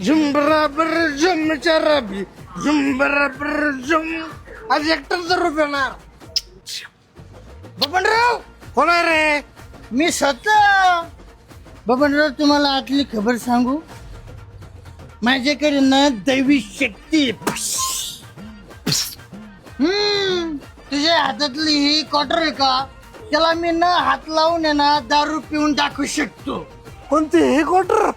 झुम बराबर झुम चराबी झुम बराबर झुम. आज एकटाच रूप येणार. बबनराव कोण आहे रे? मी स्वतः. बबनराव तुम्हाला आतली खबर सांगू, माझ्याकडे ना दैवी शक्ती आहे. तुझ्या हातातली ही क्वार्टर आहे का, त्याला मी ना हात लावून आहे ना दारू पिऊन दाखवू शकतो. कोणते हे क्वार्टर?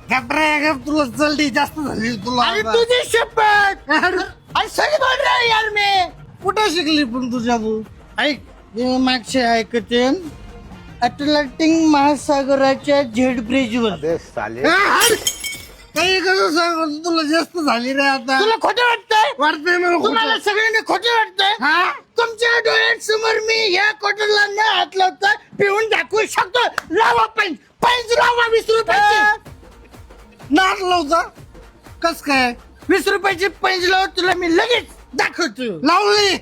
गपरे गप, तुला जल्दी जास्त झाली तुला. अरे तुझी शपथ. अरे सही बोल रहा है यार मी. कुठे शिकली पण तुझ्या तू? ऐक, हे मागचे ऐकते अटलांटिक महासागराच्या झेड ब्रिज वर. काही कसं सांग, तुला जास्त झाली रे आता. तुला खोटं वाटतंय? वाटतंय मला तुम्हाला खोटं. सगळ्यांना खोटं वाटतंय? हा? तुमच्या डोळ्यांसमोर मी ह्या क्वार्टरला न हात लावता पिऊन दाखवू शकतो. लावा पैंज पैंज लावा 20 रुपयाची. नाक लावता कस काय? 20 रुपयाची पैंज लाव, तुला मी लगेच दाखवतो. लावली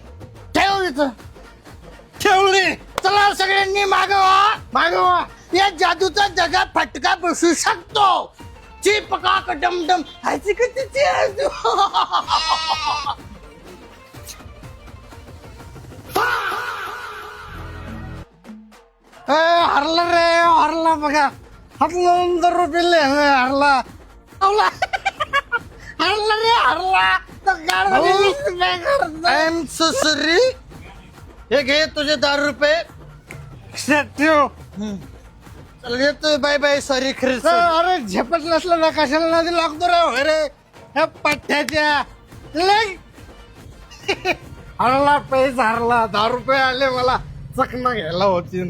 ठेव इथं. ठेवली. चला सगळ्यांनी मागवा मागवा. या जादूचा जगा फटका बसू शकतो. चिपका का डमडम हायची का तिची आजू. हरला रे, हरला बघा. हात लावून दर रुपये हरला. हरला हरला रे, हरला. तर गाडीमध्ये 20 रुपये खर्च. I am so sorry. हे घे तुझे 10 रुपये. ठेव. चल येतोय, बाय बाय. सॉरी खरंच. अरे झेपत नसलं ना कशाला नदी लागतो रे. होय रे ह्या पठ्ठ्याच्या लय. हरला पैसा हरला. 10 रुपये आले मला. चकना घ्यायला होती.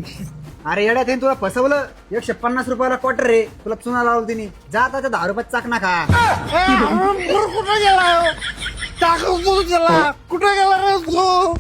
अरे येड्या त्यांनी तुला फसवलं. 150 रुपयाला क्वार्टर रे, तुला चुना लावलं तिने. जा आता त्या 10 रुपयात चाकणा खा. कुठे गेला? टाकू तू त्याला. कुठे गेला रे तू?